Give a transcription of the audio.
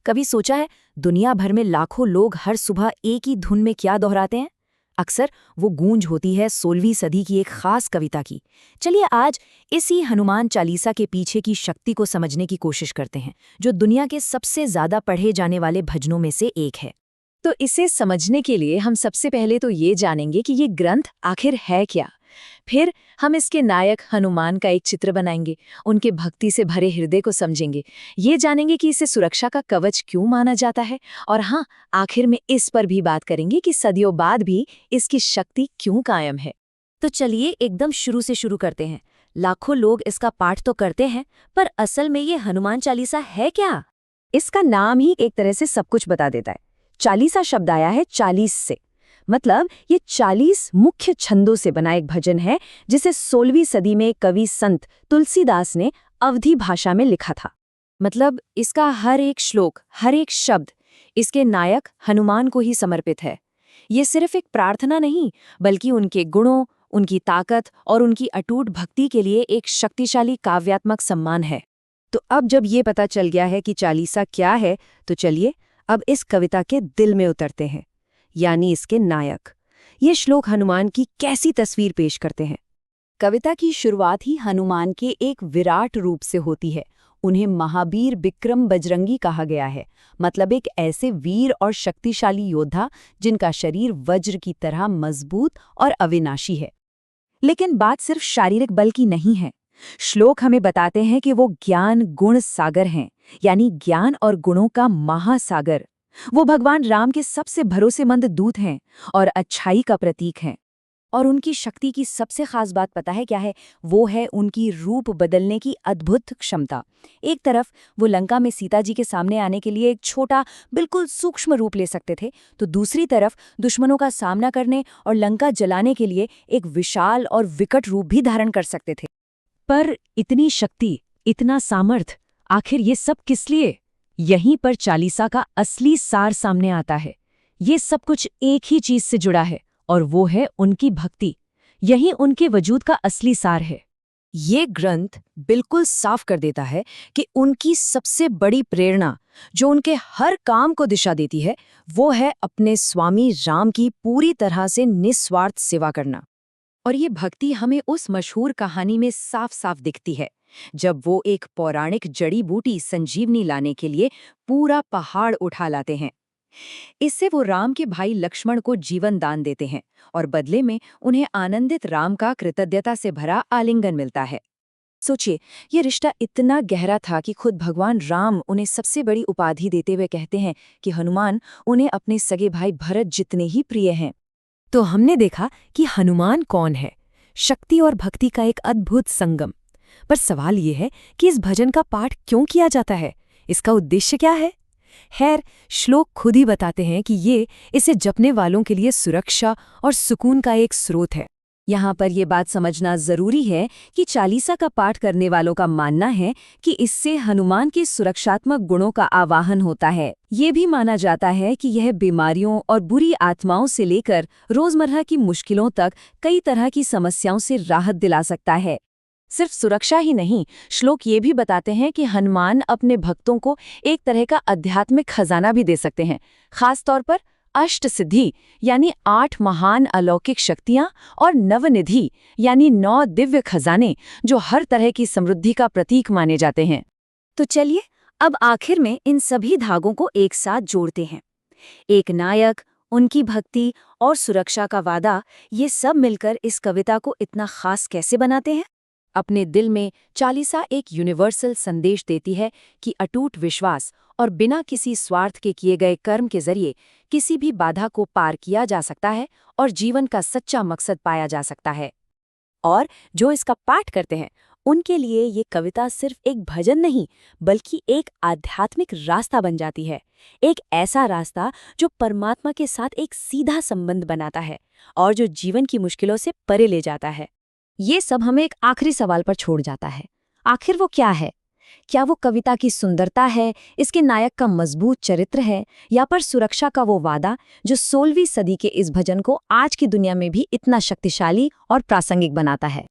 कभी सोचा है दुनिया भर में लाखों लोग हर सुबह एक ही धुन में क्या दोहराते हैं? अक्सर वो गूंज होती है 16वीं सदी की एक खास कविता की। चलिए आज इसी हनुमान चालीसा के पीछे की शक्ति को समझने की कोशिश करते हैं, जो दुनिया के सबसे ज्यादा पढ़े जाने वाले भजनों में से एक है। तो इसे समझने के लिए हम सबसे पहले तो ये जानेंगे कि ये ग्रंथ आखिर है क्या। फिर हम इसके नायक हनुमान का एक चित्र बनाएंगे, उनके भक्ति से भरे हृदय को समझेंगे, ये जानेंगे कि इसे सुरक्षा का कवच क्यों माना जाता है, और हाँ, आखिर में इस पर भी बात करेंगे कि सदियों बाद भी इसकी शक्ति क्यों कायम है। तो चलिए एकदम शुरू से शुरू करते हैं। लाखों लोग इसका पाठ तो करते हैं, पर असल में ये हनुमान चालीसा है क्या? इसका नाम ही एक तरह से सब कुछ बता देता है। चालीसा शब्द आया है 40 से, मतलब ये 40 मुख्य छंदों से बना एक भजन है, जिसे 16वीं सदी में कवि संत तुलसीदास ने अवधी भाषा में लिखा था। मतलब इसका हर एक श्लोक, हर एक शब्द इसके नायक हनुमान को ही समर्पित है। ये सिर्फ एक प्रार्थना नहीं, बल्कि उनके गुणों, उनकी ताकत और उनकी अटूट भक्ति के लिए एक शक्तिशाली काव्यात्मक सम्मान है। तो अब जब ये पता चल गया है कि चालीसा क्या है, तो चलिए अब इस कविता के दिल में उतरते हैं, यानी इसके नायक। ये श्लोक हनुमान की कैसी तस्वीर पेश करते हैं? कविता की शुरुआत ही हनुमान के एक विराट रूप से होती है। उन्हें महावीर विक्रम बजरंगी कहा गया है, मतलब एक ऐसे वीर और शक्तिशाली योद्धा जिनका शरीर वज्र की तरह मजबूत और अविनाशी है। लेकिन बात सिर्फ शारीरिक बल की नहीं है। श्लोक हमें बताते हैं कि वो ज्ञान गुण सागर हैं, यानी ज्ञान और गुणों का महासागर। वो भगवान राम के सबसे भरोसेमंद दूत हैं और अच्छाई का प्रतीक हैं। और उनकी शक्ति की सबसे खास बात पता है क्या है? वो है उनकी रूप बदलने की अद्भुत क्षमता। एक तरफ वो लंका में सीता जी के सामने आने के लिए एक छोटा, बिल्कुल सूक्ष्म रूप ले सकते थे, तो दूसरी तरफ दुश्मनों का सामना करने और लंका जलाने के लिए एक विशाल और विकट रूप भी धारण कर सकते थे। पर इतनी शक्ति, इतना सामर्थ्य, आखिर ये सब किस लिए? यहीं पर चालीसा का असली सार सामने आता है। ये सब कुछ एक ही चीज से जुड़ा है, और वो है उनकी भक्ति। यही उनके वजूद का असली सार है। ये ग्रंथ बिल्कुल साफ कर देता है कि उनकी सबसे बड़ी प्रेरणा, जो उनके हर काम को दिशा देती है, वो है अपने स्वामी राम की पूरी तरह से निस्वार्थ सेवा करना। और ये भक्ति हमें उस मशहूर कहानी में साफ साफ दिखती है, जब वो एक पौराणिक जड़ी बूटी संजीवनी लाने के लिए पूरा पहाड़ उठा लाते हैं। इससे वो राम के भाई लक्ष्मण को जीवन दान देते हैं और बदले में उन्हें आनंदित राम का कृतज्ञता से भरा आलिंगन मिलता है। सोचिए, ये रिश्ता इतना गहरा था कि खुद भगवान राम उन्हें सबसे बड़ी उपाधि देते हुए कहते हैं कि हनुमान उन्हें अपने सगे भाई भरत जितने ही प्रिय हैं। तो हमने देखा कि हनुमान कौन है, शक्ति और भक्ति का एक अद्भुत संगम। पर सवाल ये है कि इस भजन का पाठ क्यों किया जाता है? इसका उद्देश्य क्या है? खैर, श्लोक खुद ही बताते हैं कि ये इसे जपने वालों के लिए सुरक्षा और सुकून का एक स्रोत है। यहाँ पर यह बात समझना जरूरी है कि चालीसा का पाठ करने वालों का मानना है कि इससे हनुमान के सुरक्षात्मक गुणों का आवाहन होता है। ये भी माना जाता है कि यह बीमारियों और बुरी आत्माओं से लेकर रोजमर्रा की मुश्किलों तक कई तरह की समस्याओं से राहत दिला सकता है। सिर्फ सुरक्षा ही नहीं, श्लोक ये भी बताते हैं कि हनुमान अपने भक्तों को एक तरह का आध्यात्मिक खजाना भी दे सकते हैं, खास तौर पर अष्ट सिद्धि यानी 8 महान अलौकिक शक्तियां और नवनिधि यानी 9 दिव्य खजाने, जो हर तरह की समृद्धि का प्रतीक माने जाते हैं। तो चलिए अब आखिर में इन सभी धागों को एक साथ जोड़ते हैं। एक नायक, उनकी भक्ति और सुरक्षा का वादा, ये सब मिलकर इस कविता को इतना खास कैसे बनाते हैं? अपने दिल में चालीसा एक यूनिवर्सल संदेश देती है कि अटूट विश्वास और बिना किसी स्वार्थ के किए गए कर्म के जरिए किसी भी बाधा को पार किया जा सकता है और जीवन का सच्चा मकसद पाया जा सकता है। और जो इसका पाठ करते हैं, उनके लिए ये कविता सिर्फ एक भजन नहीं, बल्कि एक आध्यात्मिक रास्ता बन जाती है। एक ऐसा रास्ता जो परमात्मा के साथ एक सीधा संबंध बनाता है और जो जीवन की मुश्किलों से परे ले जाता है। ये सब हमें एक आखिरी सवाल पर छोड़ जाता है। आखिर वो क्या है? क्या वो कविता की सुंदरता है, इसके नायक का मजबूत चरित्र है, या पर सुरक्षा का वो वादा जो 16वीं सदी के इस भजन को आज की दुनिया में भी इतना शक्तिशाली और प्रासंगिक बनाता है?